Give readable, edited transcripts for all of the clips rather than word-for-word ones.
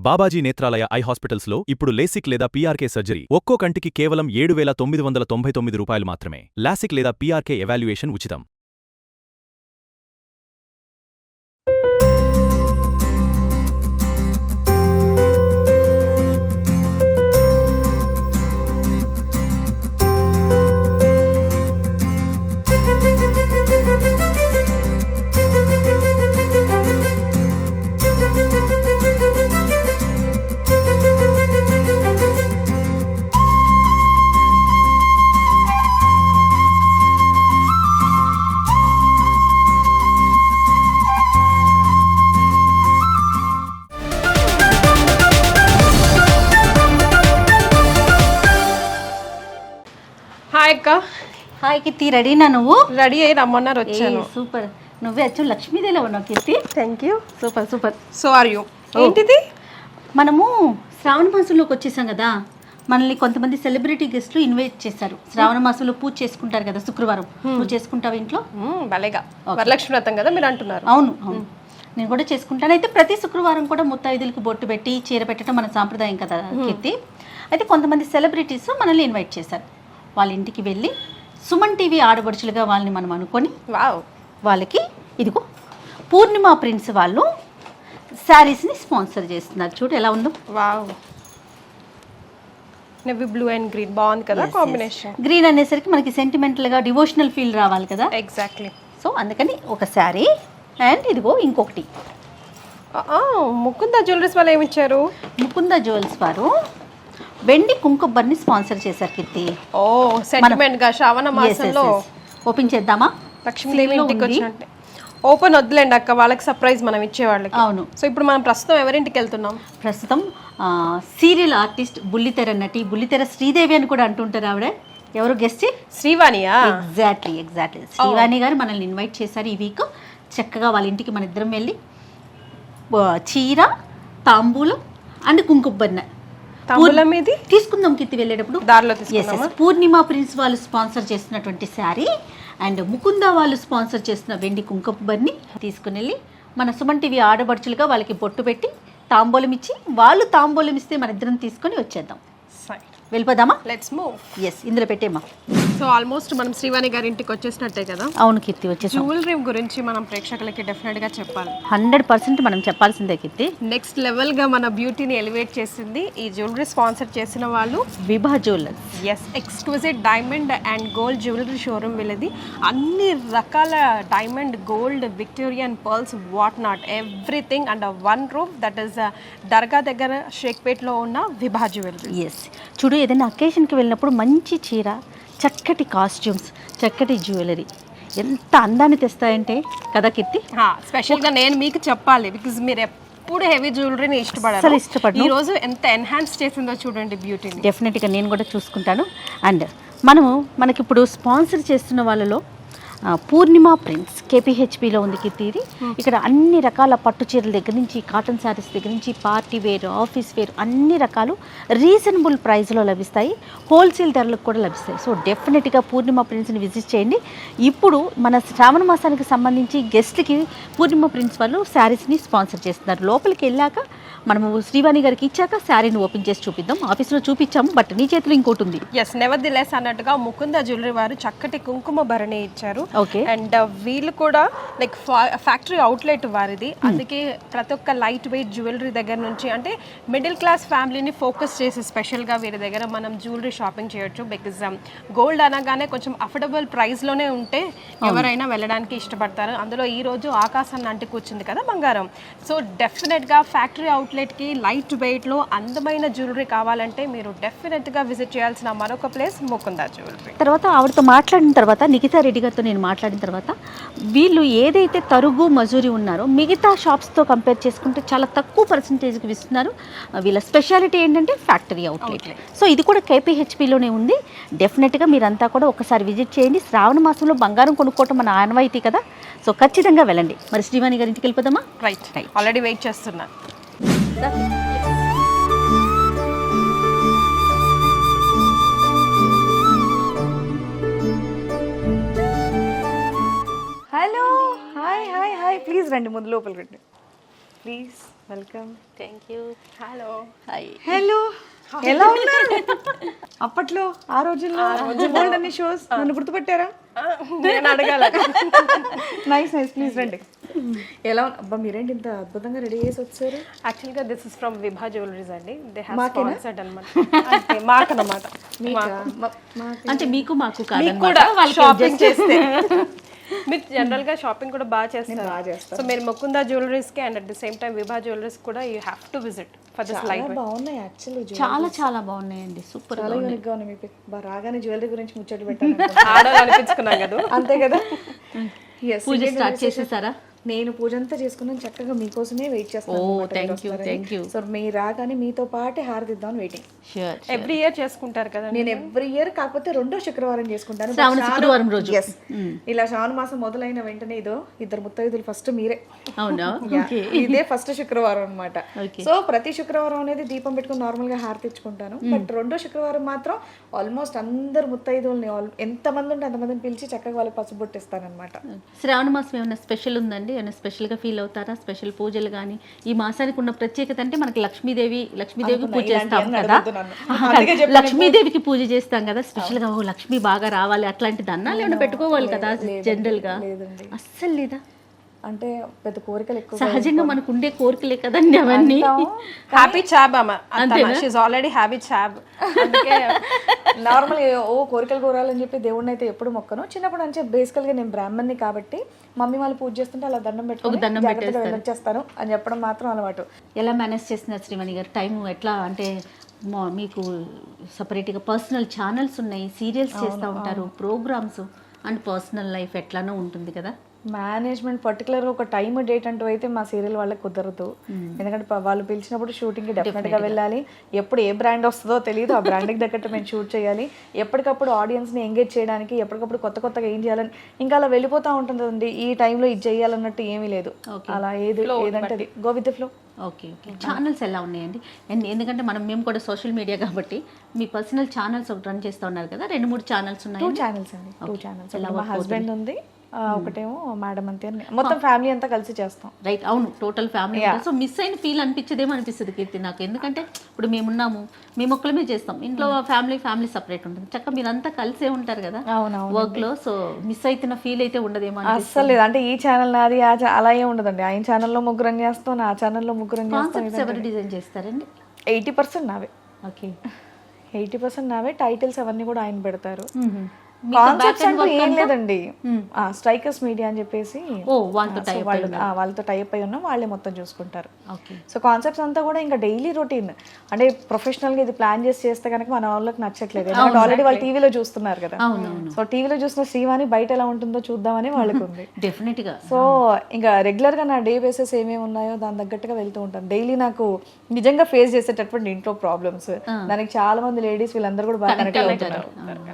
Babaji Netralaya I హాస్పిటల్స్లో ఇప్పుడు LASIK లేదా పీఆర్కే సర్జరీ ఒక్కో కంటికి కేవలం 7,999 రూపాయలు మాత్రమే. లాసిక్ లేదా పీఆర్కే ఎవాల్యుయేషన్ ఉచితం. హాయ్ అక్క. హాయ్ కీర్తి, రెడీనా నువ్వు? రెడీ అయ్యి రమ్మన్నారు, వచ్చాను. సూపర్, నువ్వే వచ్చు లక్ష్మీదేవిలో ఉన్నావు Keerthi. Thank you. Super super. So are you? ఏంటిది? మనము శ్రావణ మాసంలోకి వచ్చేసాం కదా, మనల్ని కొంతమంది సెలబ్రిటీ గెస్ట్లు ఇన్వైట్ చేశారు. శ్రావణ మాసంలో పూజ చేసుకుంటారు కదా శుక్రవారం. నువ్వు చేసుకుంటావు ఇంట్లో? భలేగా, వరలక్ష్మి వ్రతం కదా మీరు అంటున్నారు. అవును అవును, నేను కూడా చేసుకుంటాను. అయితే ప్రతి శుక్రవారం కూడా ముత్తైదులకు బొట్టు పెట్టి చీర పెట్టడం మన సాంప్రదాయం కదా కీర్తి. అయితే కొంతమంది సెలబ్రిటీస్ మనల్ని ఇన్వైట్ చేశారు. వాళ్ళ ఇంటికి వెళ్ళి సుమన్ టీవీ ఆడపడుచులుగా వాళ్ళని మనం అనుకొని వాళ్ళకి ఇదిగో పూర్ణిమ ప్రిన్స్ వాళ్ళు శారీస్ని స్పాన్సర్ చేస్తున్నారు. చూడు ఎలా ఉందో. Wow, navy blue and green బాగుంది కదా కాంబినేషన్. గ్రీన్ అనేసరికి మనకి సెంటిమెంటల్గా డివోషనల్ ఫీల్ రావాలి కదా. ఎగ్జాక్ట్లీ. సో అందుకని ఒక శారీ అండ్ ఇదిగో ఇంకొకటి. ముకుంద జ్యువెలరీస్ వాళ్ళు ఏమి ఇచ్చారు? ముకుంద జ్యువెల్స్ వారు వెండి కుంకుమని స్పాన్సర్ చేశారు కీర్తి. ఓ సెంటిమెంట్ గా శ్రావణ మాసంలో. ఓపెన్ చేద్దామా? లక్ష్మీదేవి ఇంటికి వచ్చినట్టే. ఓపెన్ వద్దులేండి అక్క, వాళ్ళకి సర్ప్రైజ్ మనం ఇచ్చేవాళ్ళకి. అవును. సో ఇప్పుడు మనం ప్రస్తుతం ఎవరింటికి వెళ్తున్నాం? ప్రస్తుతం సీరియల్ ఆర్టిస్ట్ బుల్లితెర నటి బుల్లితెర శ్రీదేవి అని కూడా అంటుంటారు. ఆవిడ ఎవరు గెస్ట్? శ్రీవాణియా? ఎగ్జాక్ట్లీ శ్రీవాణి గారు మనల్ని ఇన్వైట్ చేశారు. ఈ వీక్ చక్కగా వాళ్ళ ఇంటికి మన ఇద్దరం వెళ్ళి చీర, తాంబూలం అండ్ కుంకుమ తీసుకుందాం కీర్తి. వెళ్ళేటప్పుడు దారిలో పూర్ణిమ ప్రిన్స్ వాళ్ళు స్పాన్సర్ చేస్తున్నటువంటి శారీ అండ్ ముకుంద వాళ్ళు స్పాన్సర్ చేస్తున్న వెండి కుంకుమ బన్ని తీసుకుని వెళ్ళి మన సుమన్ టీవీ ఆడబడుచులుగా వాళ్ళకి బొట్టు పెట్టి తాంబూలం ఇచ్చి వాళ్ళు తాంబూలం ఇస్తే మన ఇద్దరం తీసుకొని వచ్చేద్దాం. వెళ్ళిపోదామా? Let's move. ఎస్, ఇందులో పెట్టేమా. సో ఆల్మోస్ట్ మనం శ్రీవాణి గారి ఇంటికి వచ్చేసినట్టే కదా. అవును కీర్తి, వచ్చేసాం. జ్యువెలరీ గురించి మనం ప్రేక్షకులకి డెఫినెట్ గా చెప్పాలి. 100% మనం చెప్పాల్సిందే కీర్తి. నెక్స్ట్ లెవెల్ గా మన బ్యూటీని ఎలివేట్ చేసింది ఈ జ్యువెలరీ స్పాన్సర్ చేసిన వాళ్ళు Vibha jewellers. Yes, exclusive diamond and gold jewellery showroom వీళ్ళది. అన్ని రకాల diamond, gold, Victorian pearls, what not everything and one roof. That is Dargah దగ్గర షేక్పేట్లో ఉన్న విభా జ్యువెలరీ. ఎస్, చూడు ఏదైనా అకేషన్కి వెళ్ళినప్పుడు మంచి చీర, చక్కటి కాస్ట్యూమ్స్, చక్కటి జ్యువెలరీ ఎంత అందాన్ని తెస్తాయంటే కదా కీర్తి. స్పెషల్గా నేను మీకు చెప్పాలి, బికాజ్ మీరు ఎప్పుడు హెవీ జ్యువెలరీని ఇష్టపడరు. ఈ రోజు ఎంత ఎన్హాన్స్ చేసిందో చూడండి బ్యూటీని. డెఫినెట్గా నేను కూడా చూసుకుంటాను. అండ్ మనకి ఇప్పుడు స్పాన్సర్ చేస్తున్న వాళ్ళలో పూర్ణిమ ప్రిన్స్ కేపీహెచ్పిలో ఉంది కీర్తి. ఇది ఇక్కడ అన్ని రకాల పట్టు చీరల దగ్గర నుంచి, కాటన్ శారీస్ దగ్గర నుంచి, పార్టీ వేర్, ఆఫీస్ వేర్ అన్ని రకాలు రీజనబుల్ ప్రైస్లో లభిస్తాయి. హోల్సేల్ ధరలకు కూడా లభిస్తాయి. సో డెఫినెట్గా పూర్ణిమ ప్రిన్స్ని విజిట్ చేయండి. ఇప్పుడు మన శ్రావణ మాసానికి సంబంధించి గెస్ట్కి పూర్ణిమ ప్రిన్స్ వాళ్ళు శారీస్ని స్పాన్సర్ చేస్తున్నారు. లోపలికి వెళ్ళాక మనము శ్రీవాణి గారికి ఇచ్చాక శారీని ఓపెన్ చేసి చూపిద్దాం. ఆఫీస్లో చూపించాము, బట్ నీ చేతిలో ఇంకోటి ఉంది. ఎస్, నెవర్ ది లెస్ అన్నట్టుగా ముకుంద జ్యువెలరీ వారు చక్కటి కుంకుమ భరణి ఇచ్చారు. ఓకే. అండ్ వీళ్ళు కూడా లైక్ ఫ్యాక్టరీ అవుట్లెట్ వారిది. అందుకే ప్రతి ఒక్క లైట్ వెయిట్ జ్యువెలరీ దగ్గర నుంచి, అంటే మిడిల్ క్లాస్ ఫ్యామిలీని ఫోకస్ చేసి స్పెషల్గా వీరి దగ్గర మనం జ్యువెలరీ షాపింగ్ చేయొచ్చు. బికాజ్ గోల్డ్ అనగానే కొంచెం అఫోర్డబుల్ ప్రైస్లోనే ఉంటే ఎవరైనా వెళ్ళడానికి ఇష్టపడతారు. అందులో ఈరోజు ఆకాశాన్ని అంటి కూర్చుంది కదా బంగారం. సో డెఫినెట్గా ఫ్యాక్టరీ అవుట్లెట్కి లైట్ వెయిట్లో అందమైన జ్యువెలరీ కావాలంటే మీరు డెఫినెట్గా విజిట్ చేయాల్సిన మరొక ప్లేస్ ముకుంద జ్యువెలరీ. తర్వాత ఆవిడతో మాట్లాడిన తర్వాత, నిఖితా రెడ్డి గారితో నేను మాట్లాడిన తర్వాత, వీళ్ళు ఏదైతే తరుగు మజూరి ఉన్నారో మిగతా షాప్స్తో కంపేర్ చేసుకుంటే చాలా తక్కువ పర్సంటేజ్కి ఇస్తున్నారు. వీళ్ళ స్పెషాలిటీ ఏంటంటే ఫ్యాక్టరీ అవుట్లెట్. సో ఇది కూడా కేపీహెచ్పిలోనే ఉంది. డెఫినెట్గా మీరంతా కూడా ఒకసారి విజిట్ చేయండి. శ్రావణ మాసంలో బంగారం కొనుక్కోవటం మన ఆనవాయితీ కదా. సో ఖచ్చితంగా వెళ్ళండి. మరి శ్రీవాణి గారి ఇంటికి వెళ్ళిపోదామా? రైట్, ఆల్రెడీ వెయిట్ చేస్తున్నాను. Hello, hi hi hi, please రండి, ముందు లోపల రండి. Please welcome. Thank you. Hello. Hi. Hello, ఎలా ఉన్నారు? అప్పట్లో ఆ రోజుల్లో గోల్డ్ అన్ని షోస్ నన్ను గుర్తుపట్టారా? నేను అడగాల. నైస్ నైస్, ప్లీజ్ రండి. ఎలా అబ్బా, మీరేంటి ఇంత అద్భుతంగా రెడీ చేసి వచ్చారు? యాక్చువల్గా దిస్ ఇస్ ఫ్రమ్ విభా జ్యువెలరీస్ అండి. దే హ్యావ్ స్పాన్సర్డ్ అన్నమాట. అంటే మాకన్నమాట. అంటే మీకు మాకు మీకు కూడా షాపింగ్ చేస్తే మీరు జనరల్ గా షాపింగ్ కూడా బాగా చేస్తారు. సో మీరు ముకుందా జ్యువెలరీస్ కి and at the same time Vibha jewelleries కూడా you have to visit for this light. బాగున్నాయి యాక్చువల్లీ, చాలా చాలా బాగున్నాయండి. సూపర్. చాలా యూనిక్ గా ఉన్నాయి. మీకు రాగానే జ్యువెలరీ గురించి ముచ్చట పెట్టాను. ఆడాలనిపించుకున్నాం కదా. అంతే కదా. పూజ స్టార్ట్ చేసేసారా? నేను పూజ అంతా చేసుకున్నాను, చక్కగా మీకోసమే వెయిట్ చేస్తాను. Thank you. సో మీరు రాగానే మీతో పాటే హారతిద్దామని వెయిటింగ్. షూర్. ఎవ్రీ ఇయర్ చేసుకుంటారు కదా. నేను ఎవ్రీ ఇయర్ కాకపోతే 2వ శుక్రవారం చేసుకుంటాను. శ్రావణ శుక్రవారం రోజు. Yes. ఇలా శ్రావణ మాసం మొదలైన వెంటనే ఇదో ఇద్దరు ముత్తైదులు ఫస్ట్ మీరే. అవునా? ఇదే ఫస్ట్ శుక్రవారం అన్నమాట. సో ప్రతి శుక్రవారం అనేది దీపం పెట్టుకుని నార్మల్ గా హారతి ఇచ్చుకుంటాను. బట్ 2వ శుక్రవారం మాత్రం ఆల్మోస్ట్ అందరు ముత్తైదుల్ని ఎంతమంది ఉంటే అంతమందిని పిలిచి చక్కగా వాళ్ళకి పసుపు బొట్టిస్తాను అనమాట. శ్రావణ మాసం ఏమైనా స్పెషల్ ఉందండి? ఏమైనా స్పెషల్ గా ఫీల్ అవుతారా? స్పెషల్ పూజలు కానీ ఈ మాసానికి ఉన్న ప్రత్యేకత అంటే మనకి లక్ష్మీదేవికి పూజ చేస్తాం కదా. లక్ష్మీదేవికి పూజ చేస్తాం కదా స్పెషల్ గా. ఓ లక్ష్మి బాగా రావాలి అట్లాంటి దన్నాలు ఏమైనా పెట్టుకోవాలి కదా జనరల్ గా. అస్సలు లేదా? అంటే పెద్ద కోరికలు ఎక్కువ సహజంగా మనకు ఉండే కోరికలే కదండి అవన్నీ. హ్యాపీ చాబ్ అమ్మ. She already happy చాబ్. అందుకే నార్మల్ కోరికలు కోరాలని చెప్పి దేవుడిని అయితే ఎప్పుడు మొక్కను. చిన్నప్పుడు అంటే బేసికల్ గా నేను బ్రాహ్మణ్ని కాబట్టి మమ్మీ వాళ్ళు పూజ చేస్తుంటే అలా దండం పెట్టుకుని వెళ్ళొచ్చేస్తాను అని చెప్పడం మాత్రం అలవాటు. ఎలా మేనేజ్ చేస్తున్నారు శ్రీమణి గారు టైం? ఎట్లా అంటే మీకు సపరేట్గా పర్సనల్ ఛానల్స్ ఉన్నాయి, సీరియల్స్ చేస్తూ ఉంటారు, ప్రోగ్రామ్స్ అండ్ పర్సనల్ లైఫ్ ఎట్లానో ఉంటుంది కదా. మేనేజ్మెంట్ పర్టికులర్గా ఒక టైం డేట్ అంటూ అయితే మా సీరియల్ వాళ్ళకి కుదరదు. ఎందుకంటే వాళ్ళు పిలిచినప్పుడు షూటింగ్కి డెఫినెట్గా వెళ్ళాలి. ఎప్పుడు ఏ బ్రాండ్ వస్తుందో తెలియదు, ఆ బ్రాండ్కి తగ్గట్టు మేము షూట్ చేయాలి. ఎప్పటికప్పుడు ఆడియన్స్ని ఎంగేజ్ చేయడానికి ఎప్పటికప్పుడు కొత్తగా ఏం చేయాలని ఇంకా అలా వెళ్ళిపోతూ ఉంటుందండి. ఈ టైంలో ఇది చేయాలన్నట్టు ఏమీ లేదు. అలా ఏదంటే అది go with the flow. Okay. Channels ఎలా ఉన్నాయండి? ఎందుకంటే మేము కూడా సోషల్ మీడియా కాబట్టి మీ పర్సనల్ ఛానల్స్ ఒకటి రన్ చేస్తూ ఉన్నారు కదా. 2-3 ఛానల్స్ ఉన్నాయి. 2 ఛానల్స్ అండి. 2 ఛానల్స్. మా హస్బెండ్ ఉంది, ఒకటేమో మేడం అంతే. మొత్తం ఫ్యామిలీ అంతా కలిసి చేస్తాం. రైట్. అవును, టోటల్ ఫ్యామిలీ. సో మిస్ అయిన ఫీల్ అనిపించదేమో అనిపిస్తుంది కీర్తి నాకు. ఎందుకంటే ఇప్పుడు మేమున్నాము, మేము ఒక్కలమే చేస్తాం. ఇంట్లో ఫ్యామిలీ సపరేట్ ఉంటుంది. చక్కగా మీరంతా కలిసే ఉంటారు కదా వర్క్ లో. సో మిస్ అవుతున్న ఫీల్ అయితే ఉండదేమో అస్సలు లేదు. అంటే ఈ ఛానల్ నాది అలా ఏం ఉండదండి. ఆయన ఛానల్లో ముగ్గురం చేస్తాం, నా ఛానల్లో ముగ్గురం చేస్తాం. ఎవరు డిజైన్ చేస్తారండి? 80% నావే. ఓకే. 80% నావే. టైటిల్స్ అవన్నీ కూడా ఆయన పెడతారు. కాన్సెప్ట్స్ అంటూ ఏం లేదండి. స్ట్రైకర్స్ మీడియా అని చెప్పేసి వాళ్ళతో టైప్ అయి ఉన్నాం, వాళ్ళే మొత్తం చూసుకుంటారు. సో కాన్సెప్ట్స్ అంతా కూడా ఇంకా డైలీ రొటీన్. అంటే ప్రొఫెషనల్ గా ఇది ప్లాన్ చేస్తే కనుక మన వాళ్ళకి నచ్చట్లేదు. ఆల్రెడీ వాళ్ళు టీవీలో చూస్తున్నారు కదా. సో టీవీలో చూసిన శ్రీవాణి బయట ఎలా ఉంటుందో చూద్దామని వాళ్ళకి ఉంది డెఫినెట్ గా. సో ఇంకా రెగ్యులర్ గా నా డే బేసెస్ ఏమేమి ఉన్నాయో దాని తగ్గట్టుగా వెళ్తూ ఉంటాను. డైలీ నాకు నిజంగా ఫేస్ చేసేటటువంటి ఇంట్లో ప్రాబ్లమ్స్ దానికి చాలా మంది లేడీస్ వీళ్ళందరూ కూడా బాగా కనెక్ట్ అవుతున్నారు.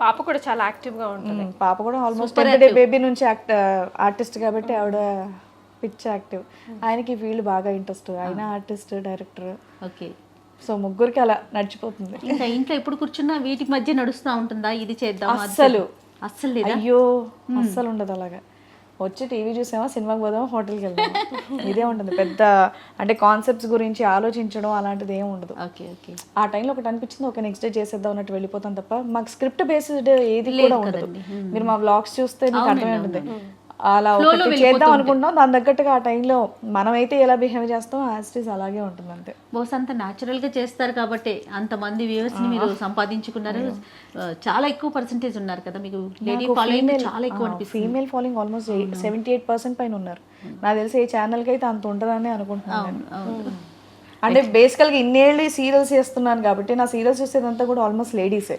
పాప కూడా చాలా యాక్టివ్ గా ఉంటుంది. పాప కూడా ఆల్మోస్ట్ డే బేబీ నుంచి ఆర్టిస్ట్ కాబట్టి ఆవిడ పిచ్ యాక్టివ్. ఆయనకి ఈ ఫీల్డ్ బాగా ఇంట్రెస్ట్. ఆయన ఆర్టిస్ట్, డైరెక్టర్. ఓకే. సో ముగ్గురికి అలా నడిచిపోతుంది. ఇంకా ఇంట్లో ఎప్పుడు కూర్చున్నా వీటి మధ్య నడుస్తూ ఉంటుందా? ఇది చేద్దాం అస్సలు లేదా? అయ్యో అస్సలు ఉండదు అలాగా. వచ్చి టీవీ చూసామా, సినిమాకి పోదామా, హోటల్కి వెళ్దామా, ఇదే ఉంటుంది. పెద్ద అంటే కాన్సెప్ట్స్ గురించి ఆలోచించడం అలాంటిది ఏమి ఉండదు. ఆ టైంలో ఒకటి అనిపించింది, ఒక నెక్స్ట్ డే చేసేద్దాం అన్నట్టు వెళ్ళిపోతాం తప్ప మాకు స్క్రిప్ట్ బేస్డ్ ఏది కూడా ఉండదు. మీరు మా వ్లాగ్స్ చూస్తే మీకు అర్థమై ఉంటుంది. అలా ఒకటి చేద్దాం అనుకుంటాం, దాని తగ్గట్టుగా ఆ టైంలో మనమైతే ఎలా బిహేవ్ చేస్తాం యాజ్ ఇట్ ఈస్ అలాగే ఉంటుంది అంతే. బహుశా అంత న్యాచురల్ గా చేస్తారు కాబట్టి అంతమంది వ్యూవర్స్ ని మీరు సంపాదించుకున్నారు. చాలా ఎక్కువ పర్సెంటేజ్ ఉన్నారు కదా మీకు. లేడీ ఫాలోయింగ్ చాలా ఎక్కువ అనిపిస్తుంది. ఫీమేల్ ఫాలోయింగ్ ఆల్మోస్ట్ 78% పైన ఉన్నారు. నాకు తెలిసి ఏ ఛానల్కి అయితే అంత ఉంటుందని అనుకుంటున్నాను. అంటే బేసికల్ గా ఇన్నేళ్ళు సీరియల్స్ చేస్తున్నాను కాబట్టి నా సీరియల్స్ చూసేదంతా కూడా ఆల్మోస్ట్ లేడీసే.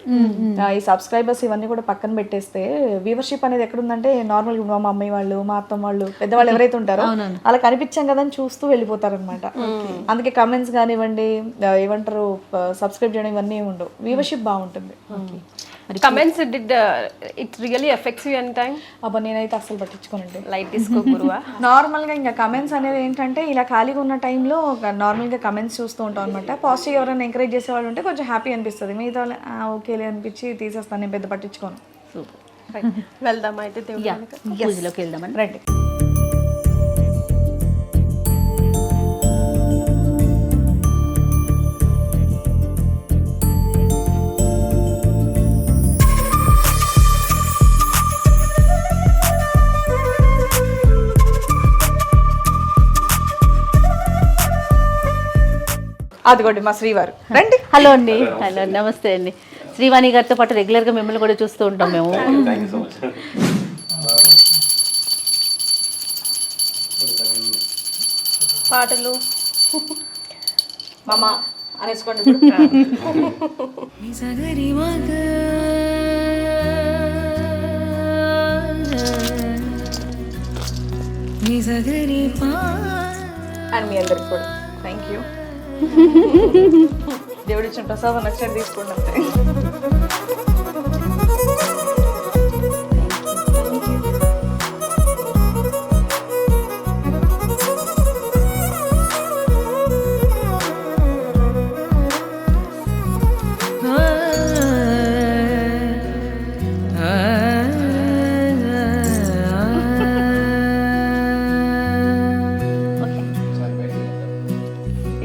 ఈ సబ్స్క్రైబర్స్ ఇవన్నీ కూడా పక్కన పెట్టేస్తే వ్యూవర్షిప్ అనేది ఎక్కడుందంటే నార్మల్ మా మమ్మీ వాళ్ళు, మా అత్తమ్మ వాళ్ళు, పెద్దవాళ్ళు ఎవరైతే ఉంటారో అలా కనిపించాం కదా అని చూస్తూ వెళ్ళిపోతారు అనమాట. అందుకే కమెంట్స్ కానివ్వండి, ఏమంటారు సబ్స్క్రైబ్ చేయడం ఇవన్నీ ఉండవు. వ్యూవర్షిప్ బాగుంటుంది. Comments it really affects you in time? అబ్బా నేనైతే అసలు పట్టించుకోనండి. లైట్ తీసుకో గురువా. నార్మల్గా ఇంకా కమెంట్స్ అనేది ఏంటంటే ఇలా ఖాళీగా ఉన్న టైంలో నార్మల్గా కమెంట్స్ చూస్తూ ఉంటాం అనమాట. పాజిటివ్ ఎవరైనా ఎంకరేజ్ చేసే వాళ్ళు ఉంటే కొంచెం హ్యాపీ అనిపిస్తుంది. మిగతా ఓకేలే అనిపించి తీసేస్తాను, నేను పెద్ద పట్టించుకోను. వెళ్దామా అయితే పూజలోకి వెళ్దామని రండి. అదిగోండి మా శ్రీవారు రండి. హలో అండి. హలో, నమస్తే అండి. శ్రీవాణి గారితో పాటు రెగ్యులర్గా మిమ్మల్ని కూడా చూస్తూ ఉంటాం మేము. పాటలు మామ అనేసుకోండి. అండ్ మీ అందరికి కూడా థ్యాంక్ యూ. దేవుడు ఇచ్చిన ప్రసాదం నచ్చని తీసుకోండి అంతే.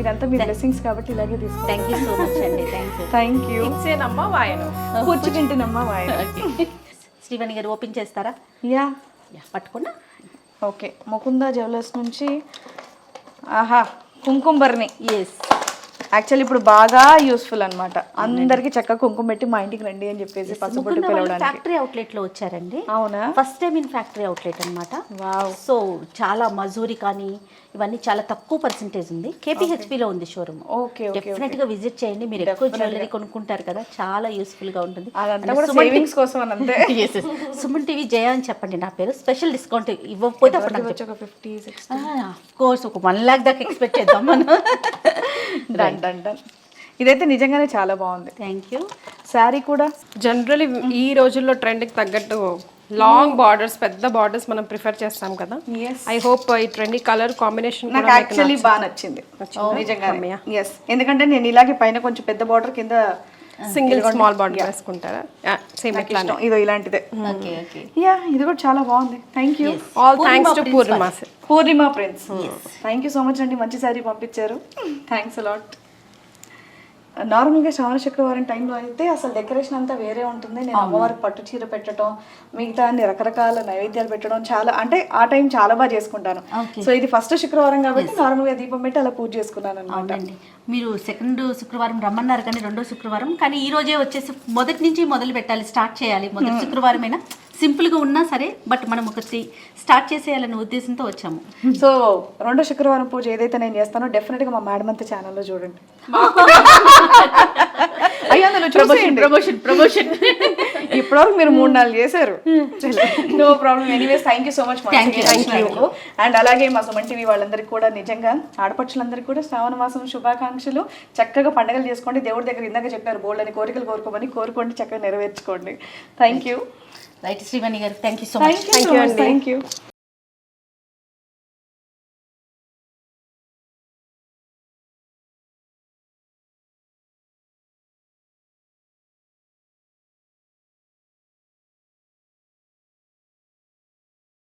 ఇదంతా మీ బ్లెస్సింగ్స్ కాబట్టి ఇలాగే తీసుకోండి. థ్యాంక్ యూ సో మచ్ అండి. Thank you. ఇచ్చేనమ్మా వాయనం కూర్చుంటున్నమ్మా వాయన. శ్రీవాణి గారు ఓపెన్ చేస్తారా? యా పట్టుకున్నా. ఓకే. ముకుందా జ్యువెలర్స్ నుంచి ఆహా కుంకుమబర్ని. ఎస్, యాక్చువల్లీ ఇప్పుడు బాగా యూస్ఫుల్ అన్నమాట. అందరికి చక్కగా కుంకుమ పెట్టి మా ఇంటికి రండి అని చెప్పేసి పసుపొట్టు పిలవడానికి. ఫ్యాక్టరీ అవుట్లెట్ లో వచ్చారండి. అవునా? First time in factory outlet అన్నమాట. వావ్. సో చాలా మజూరి కానీ ఇవన్నీ చాలా తక్కువ పర్సెంటేజ్ ఉంది. కేపీహెచ్పిలో ఉంది షోరూమ్. Okay okay. డెఫినెట్ గా విజిట్ చేయండి. మీరు ఎక్కువ జ్యువెలరీ కొనుక్కుంటారు కదా, చాలా యూస్ఫుల్ గా ఉంటుంది. అదంతా కూడా సేవింగ్స్ కోసం అని అంతే. సుమన్ టీవీ జయ అని చెప్పండి నా పేరు. స్పెషల్ డిస్కౌంట్ ఇవ్వకపోతే అప్పుడు నాకు వచ్చి ఒక 50-60 ఆఫ్ కోర్స్ ఒక 1 lakh దాకా ఎక్స్పెక్ట్ చేద్దాం మనం. Done done done. ఇదైతే నిజంగానే చాలా బాగుంది. Thank you. శారీ కూడా జనరలీ ఈ రోజుల్లో ట్రెండ్కి తగ్గట్టు లాంగ్ బార్డర్స్, పెద్ద బార్డర్స్ మనం ప్రిఫర్ చేస్తాం కదా. ఐ హోప్ ఈ ట్రెండీ కలర్ కాంబినేషన్ నాకు యాక్చువల్లీ బాగా నచ్చింది నిజంగానే. ఎస్, ఎందుకంటే నేను ఇలాగే పైన కొంచెం పెద్ద బార్డర్ కింద సింగిల్ స్మాల్ బార్డర్ వేసుకుంటారా? సేమ్ నాకు ఇష్టం. ఇదో ఇలాంటిదే. Okay okay. యా, ఇది కూడా చాలా బాగుంది. Thank you. All thanks to Purnima. Purnima prince, thank you so much అండి. మంచి శారీ పంపించారు. Thanks a lot. నార్మల్గా శ్రావణ శుక్రవారం టైంలో అయితే అసలు డెకరేషన్ అంతా వేరే ఉంటుంది. నేను అమ్మవారికి పట్టు చీర పెట్టడం, మిగతా అన్ని రకరకాల నైవేద్యాలు పెట్టడం, చాలా అంటే ఆ టైం చాలా బాగా చేసుకుంటాను. సో ఇది ఫస్ట్ శుక్రవారం కాబట్టి నార్మల్గా దీపం పెట్టి అలా పూజ చేసుకున్నాను అనమాట. మీరు సెకండ్ శుక్రవారం రమ్మన్నారు కానీ రెండో శుక్రవారం, కానీ ఈ రోజే వచ్చేసి మొదటి నుంచి మొదలు పెట్టాలి, స్టార్ట్ చేయాలి. మొదటి శుక్రవారం అయినా సింపుల్గా ఉన్నా సరే, బట్ మనం ఒకటి స్టార్ట్ చేసేయాలనే ఉద్దేశంతో వచ్చాము. సో రెండో శుక్రవారం పూజ ఏదైతే నేను చేస్తానో డెఫినెట్గా మా మేడం అంత ఛానల్లో చూడండి. అయ్యో ప్రమోషన్ ఇప్పటివరకు మీరు 3-4 చేశారు. No problem. Anyways thank you so much. And అలాగే మా సుమన్ టీవీ వాళ్ళందరికీ కూడా నిజంగా ఆడపడుచులందరికీ కూడా శ్రావణ మాసం శుభాకాంక్షలు. చక్కగా పండుగలు చేసుకోండి. దేవుడి దగ్గర ఇందాక చెప్పారు బోల్డ్ అని కోరికలు కోరుకోండి, చక్కగా నెరవేర్చుకోండి. Thank you. రైట్ శ్రీవాణి గారు, thank you so much. Thank you.